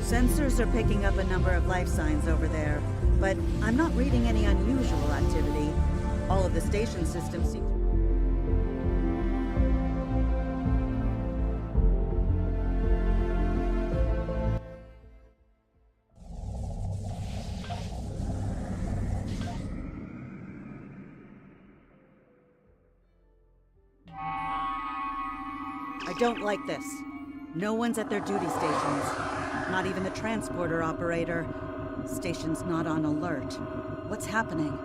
Sensors are picking up a number of life signs over there, but I'm not reading any unusual activity. All of the station systems seem... I don't like this. No one's at their duty stations. Not even the transporter operator. Station's not on alert. What's happening?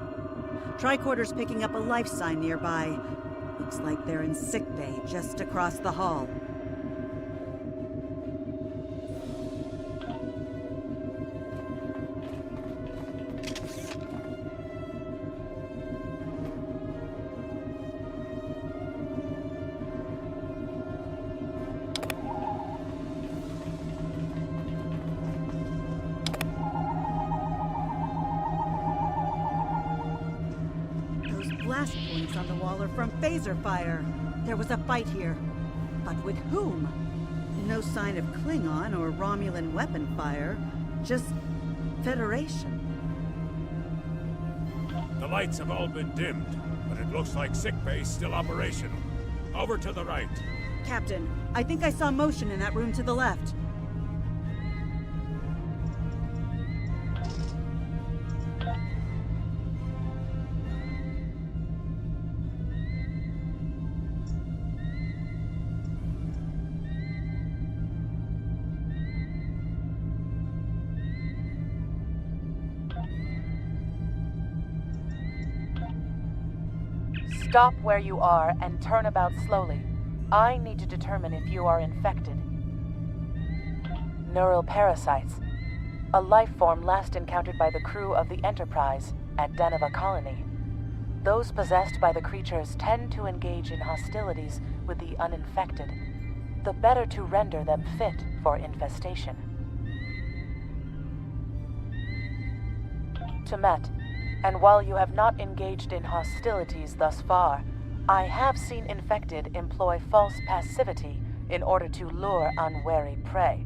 Tricorder's picking up a life sign nearby. Looks like they're in sickbay just across the hall. Blast points on the wall are from phaser fire. There was a fight here. But with whom? No sign of Klingon or Romulan weapon fire. Just Federation. The lights have all been dimmed, but it looks like sickbay's still operational. Over to the right. Captain, I think I saw motion in that room to the left. Stop where you are and turn about slowly. I need to determine if you are infected. Neural parasites. A life form last encountered by the crew of the Enterprise at Deneva Colony. Those possessed by the creatures tend to engage in hostilities with the uninfected, the better to render them fit for infestation. Temet. And while you have not engaged in hostilities thus far, I have seen infected employ false passivity in order to lure unwary prey.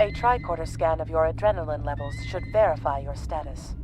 A tricorder scan of your adrenaline levels should verify your status.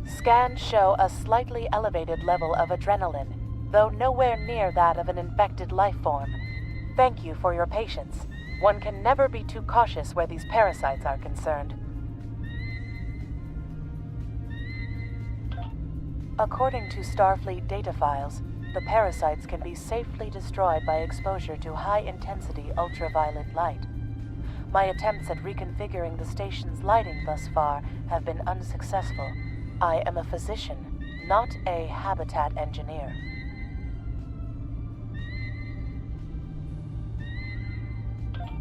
Scans show a slightly elevated level of adrenaline, though nowhere near that of an infected life form. Thank you for your patience. One can never be too cautious where these parasites are concerned. According to Starfleet data files, the parasites can be safely destroyed by exposure to high-intensity ultraviolet light. My attempts at reconfiguring the station's lighting thus far have been unsuccessful. I am a physician, not a habitat engineer.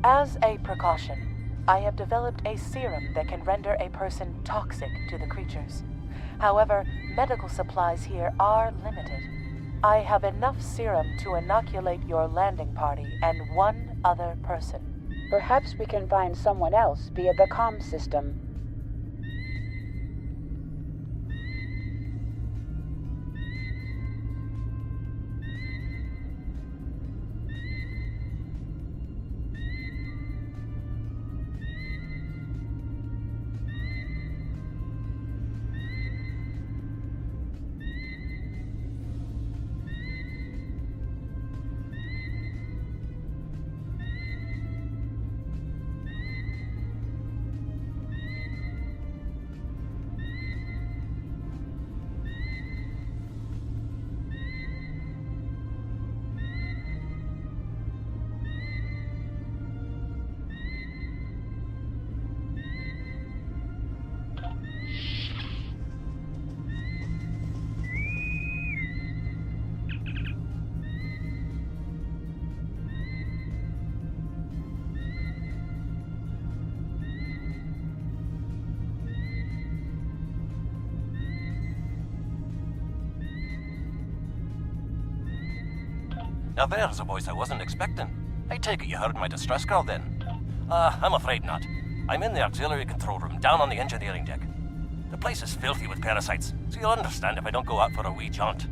As a precaution, I have developed a serum that can render a person toxic to the creatures. However, medical supplies here are limited. I have enough serum to inoculate your landing party and one other person. Perhaps we can find someone else via the comm system. Now there's a voice I wasn't expecting. I take it you heard my distress call then? I'm afraid not. I'm in the auxiliary control room, down on the engineering deck. The place is filthy with parasites, so you'll understand if I don't go out for a wee jaunt.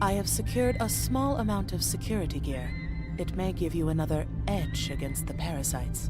I have secured a small amount of security gear. It may give you another edge against the parasites.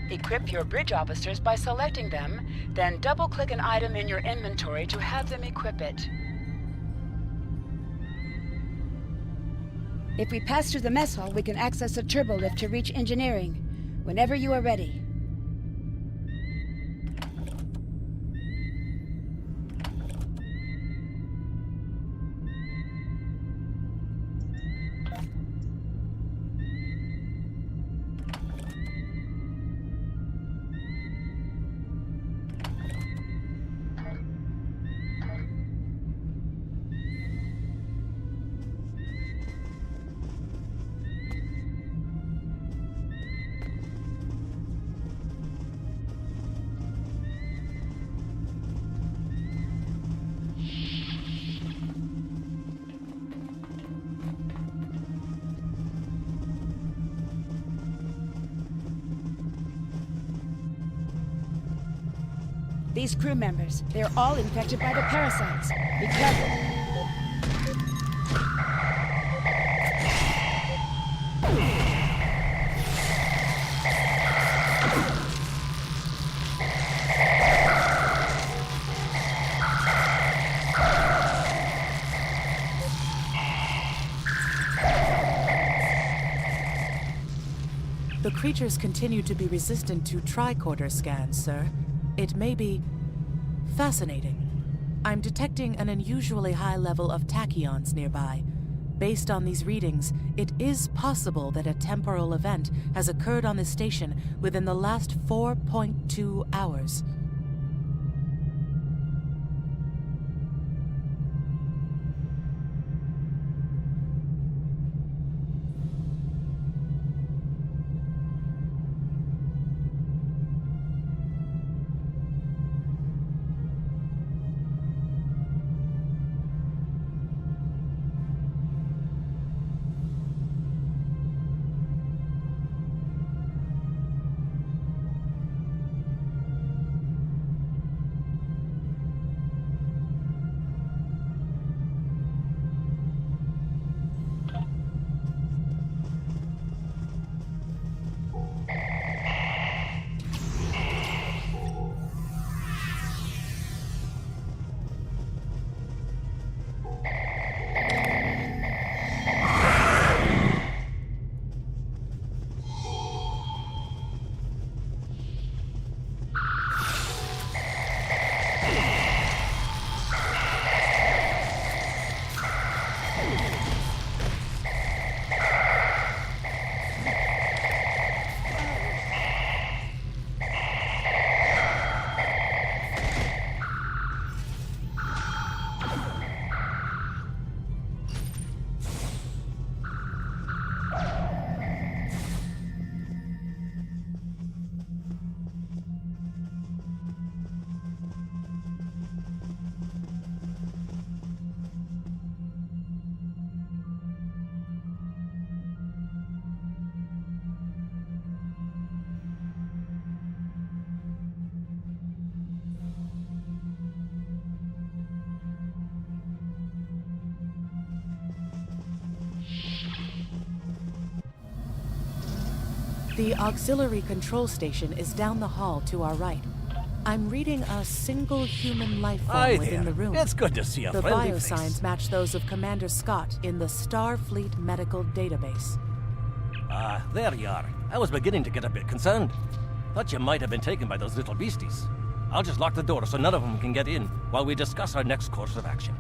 Equip your bridge officers by selecting them, then double-click an item in your inventory to have them equip it. If we pass through the mess hall, we can access a turbo lift to reach engineering. Whenever you are ready. These crew members, they're all infected by the parasites. Be careful. The creatures continue to be resistant to tricorder scans, sir. It may be fascinating. I'm detecting an unusually high level of tachyons nearby. Based on these readings, it is possible that a temporal event has occurred on this station within the last 4.2 hours. The auxiliary control station is down the hall to our right. I'm reading a single human life form within the room. It's good to see a The friendly biosigns face. match those of Commander Scott in the Starfleet Medical Database. Ah, there you are. I was beginning to get a bit concerned. Thought you might have been taken by those little beasties. I'll just lock the door so none of them can get in while we discuss our next course of action.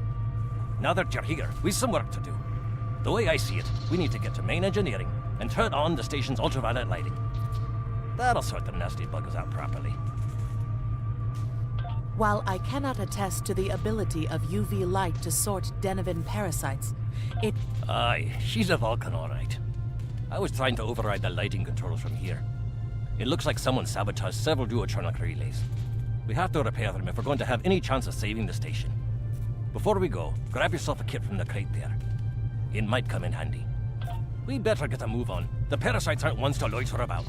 Now that you're here, we've some work to do. The way I see it, we need to get to main engineering and turn on the station's ultraviolet lighting. That'll sort the nasty buggers out properly. While I cannot attest to the ability of UV light to sort Denivan parasites, it... Aye, she's a Vulcan, all right. I was trying to override the lighting controls from here. It looks like someone sabotaged several duotronic relays. We have to repair them if we're going to have any chance of saving the station. Before we go, grab yourself a kit from the crate there. It might come in handy. We better get a move on. The parasites aren't ones to loiter about.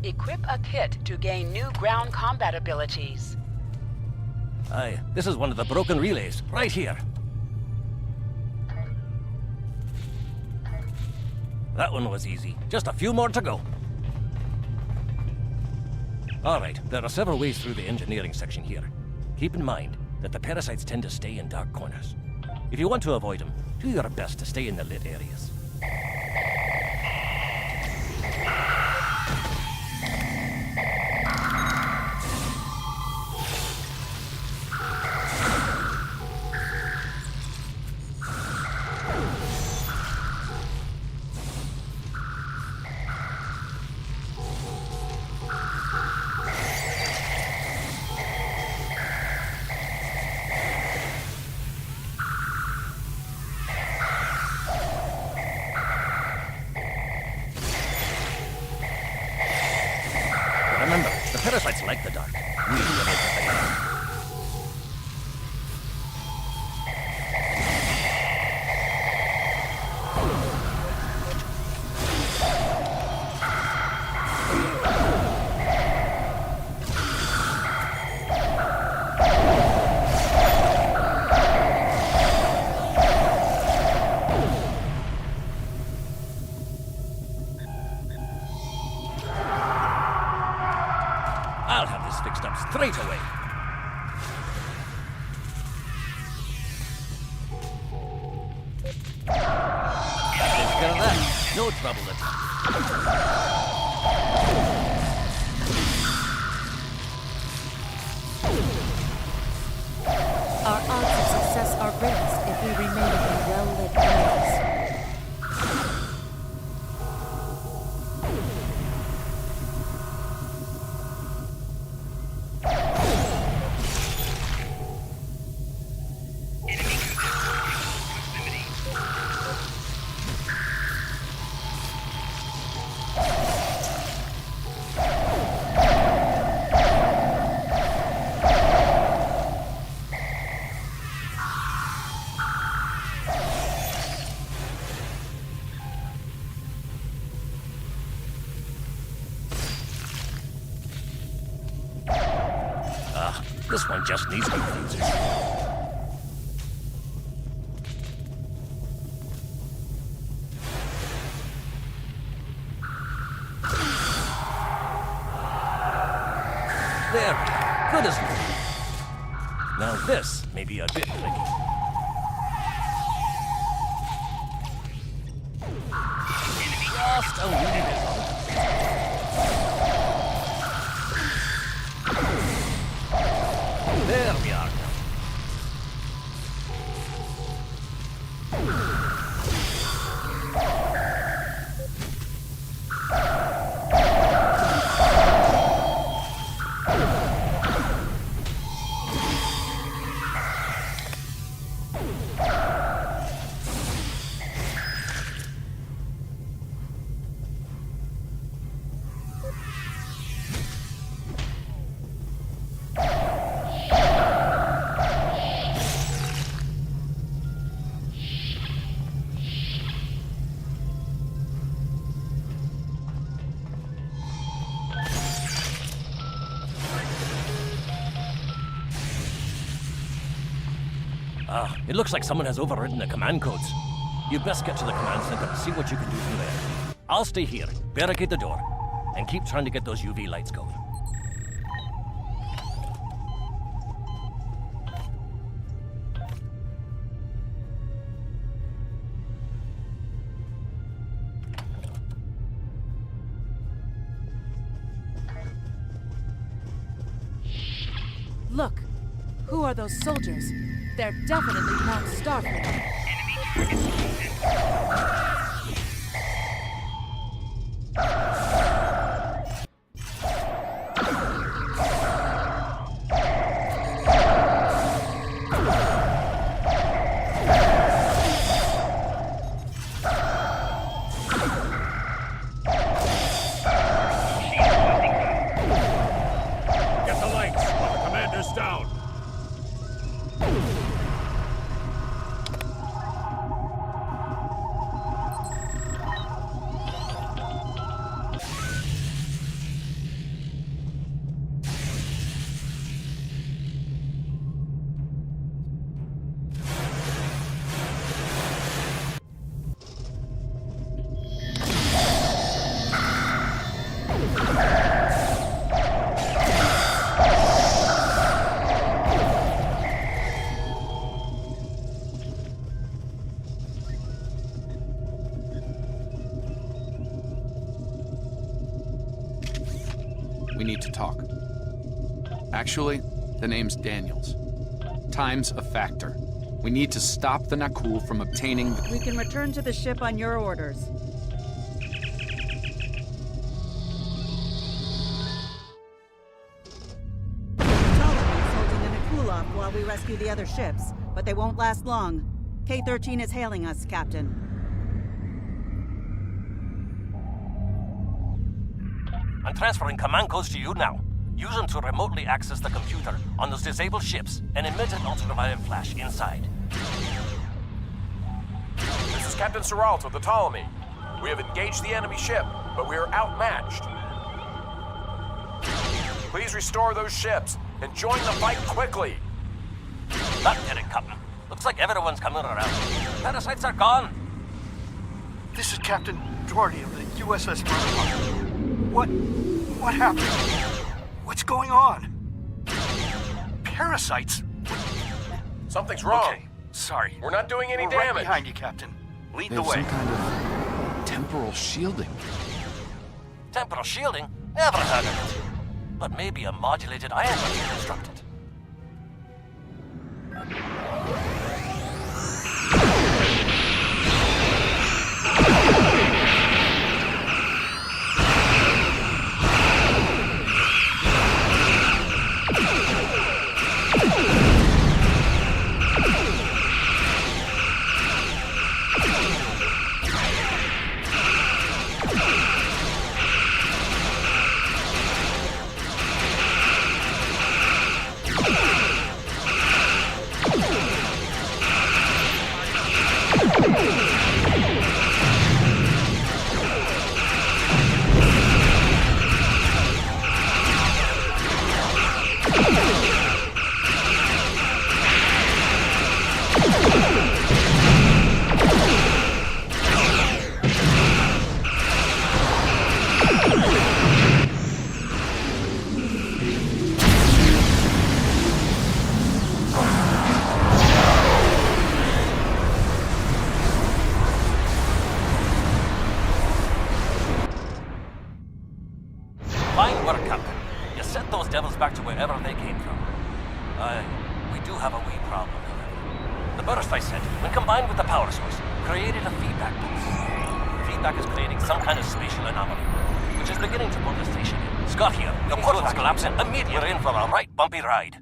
Equip a kit to gain new ground combat abilities. Aye, this is one of the broken relays, right here. That one was easy. Just a few more to go. All right, there are several ways through the engineering section here. Keep in mind that the parasites tend to stay in dark corners. If you want to avoid them, do your best to stay in the lit areas. Remember, the parasites like the dark. We need to make it better. I'll have this fixed up straight away. Take care of that. No trouble at all. Our odds of success are greatest if we remain in well-lit areas. This one just needs new fuses. There we go. Good as new. Now this may be a bit tricky. Just a wee bit longer. There we are now. It looks like someone has overridden the command codes. You best get to the command center and see what you can do from there. I'll stay here, barricade the door, and keep trying to get those UV lights going. Look! Who are those soldiers? They're definitely not Starfleet. Get the lights while the commander's down. We need to talk. Actually, the name's Daniels. Time's a factor. We need to stop the Zakul from obtaining the... We can return to the ship on your orders. Ptolemy's holding the Zakul off while we rescue the other ships, but they won't last long. K-13 is hailing us, Captain. I'm transferring command codes to you now. Use them to remotely access the computer on those disabled ships and emit an ultraviolet flash inside. This is Captain Seralt of the Ptolemy. We have engaged the enemy ship, but we are outmatched. Please restore those ships and join the fight quickly. That did it, Captain. Looks like everyone's coming around. Parasites are gone. This is Captain Doherty of the U.S.S. Myrimidon. What happened? What's going on? Parasites? Something's wrong. Okay, sorry. We're not doing any We're damage. right behind you, Captain. Lead They the have way. some kind of temporal shielding. Temporal shielding? Never heard of it. But maybe a modulated ion must be constructed. Fine work, Captain. You sent those devils back to wherever they came from. We do have a wee problem, however. The burst I sent, when combined with the power source, created a feedback pulse. The feedback is creating some kind of spatial anomaly, which is beginning to pull the station in. Scott here. The portal's collapsing. Immediately, we're in for a right bumpy ride.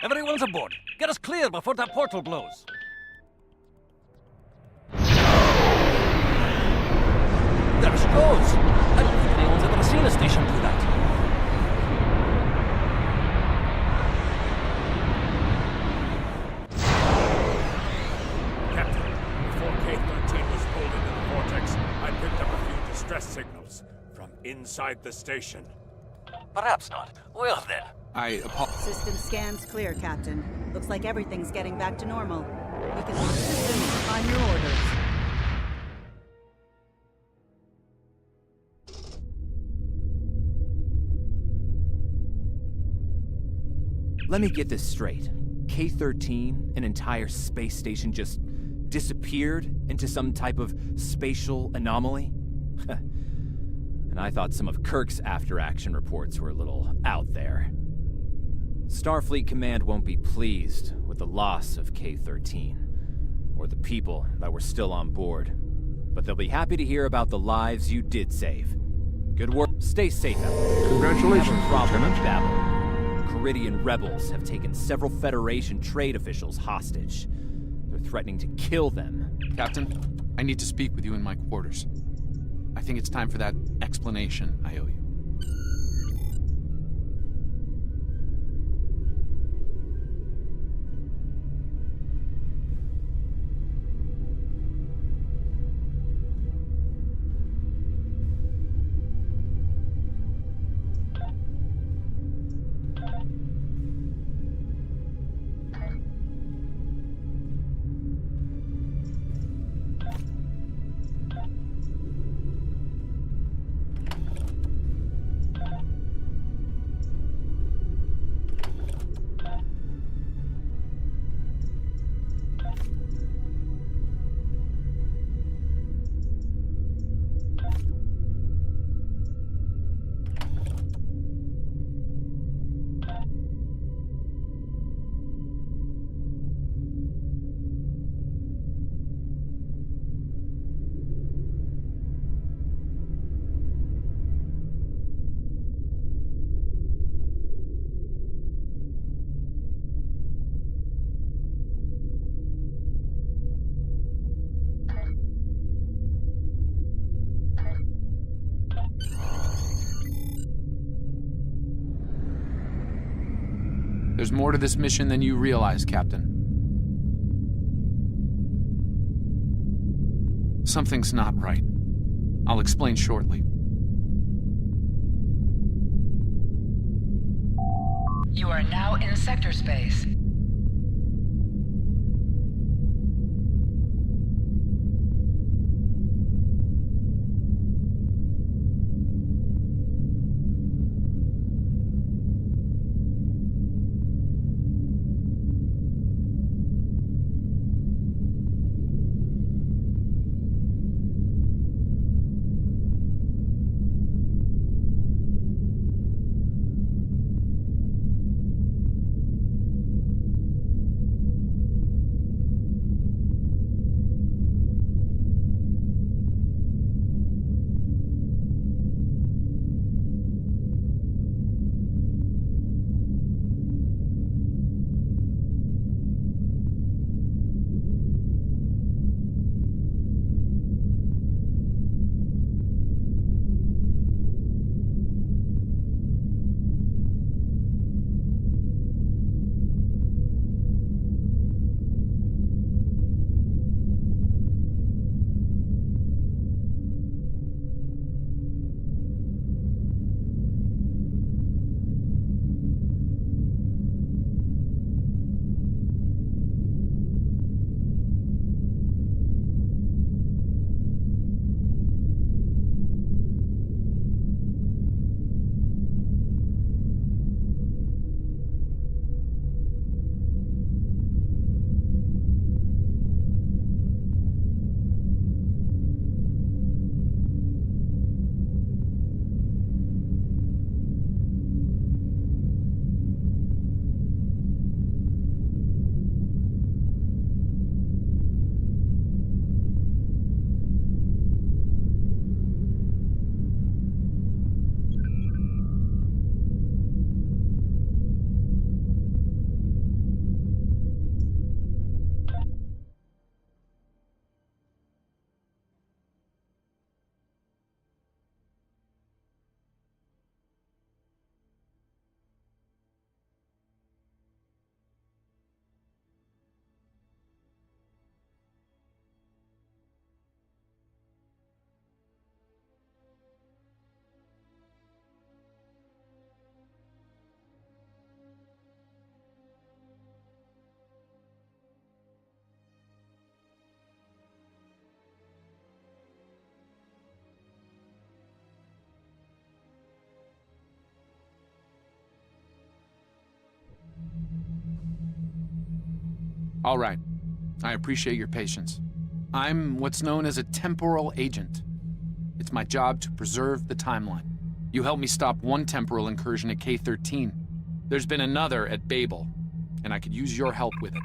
Everyone's aboard. Get us clear before that portal blows. There she goes! I don't think anyone's ever seen a station do that. Captain, before K-13 was pulled into the vortex, I picked up a few distress signals from inside the station. Perhaps not. Well then. System scans clear, Captain. Looks like everything's getting back to normal. We can move systems on your orders. Let me get this straight. K-13, an entire space station, just disappeared into some type of spatial anomaly? And I thought some of Kirk's after-action reports were a little out there. Starfleet Command won't be pleased with the loss of K-13, or the people that were still on board. But they'll be happy to hear about the lives you did save. Good work. Stay safe out there. Congratulations, We have a problem with Lieutenant. Babel. Caridian rebels have taken several Federation trade officials hostage. They're threatening to kill them. Captain, I need to speak with you in my quarters. I think it's time for that explanation I owe you. There's more to this mission than you realize, Captain. Something's not right. I'll explain shortly. You are now in sector space. All right. I appreciate your patience. I'm what's known as a temporal agent. It's my job to preserve the timeline. You helped me stop one temporal incursion at K-13. There's been another at Babel, and I could use your help with it.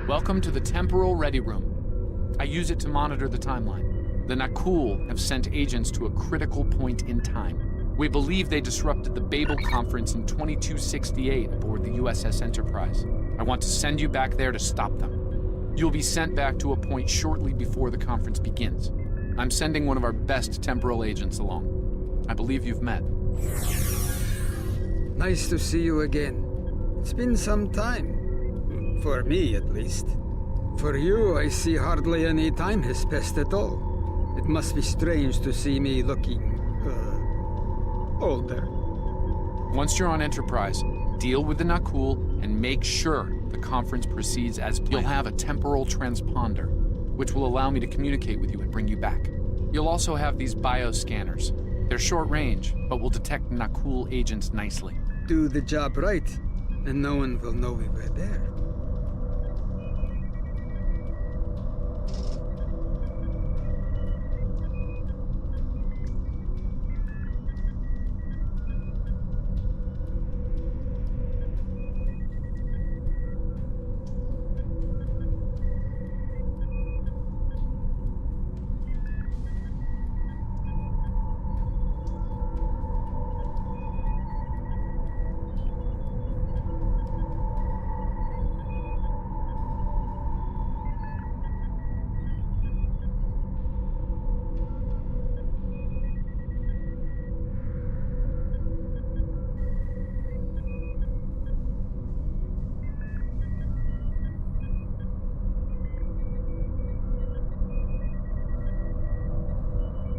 Welcome to the Temporal Ready Room. I use it to monitor the timeline. The Zakul have sent agents to a critical point in time. We believe they disrupted the Babel conference in 2268 aboard the U.S.S. Enterprise. I want to send you back there to stop them. You'll be sent back to a point shortly before the conference begins. I'm sending one of our best temporal agents along. I believe you've met. Nice to see you again. It's been some time. For me, at least. For you, I see hardly any time has passed at all. It must be strange to see me looking, older. Once you're on Enterprise, deal with the Zakul and make sure the conference proceeds as planned. You'll have a temporal transponder, which will allow me to communicate with you and bring you back. You'll also have these bioscanners. They're short range, but will detect Zakul agents nicely. Do the job right, and no one will know we were there.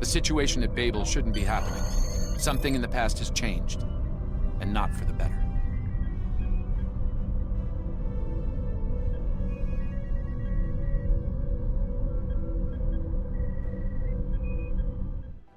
The situation at Babel shouldn't be happening. Something in the past has changed, and not for the better.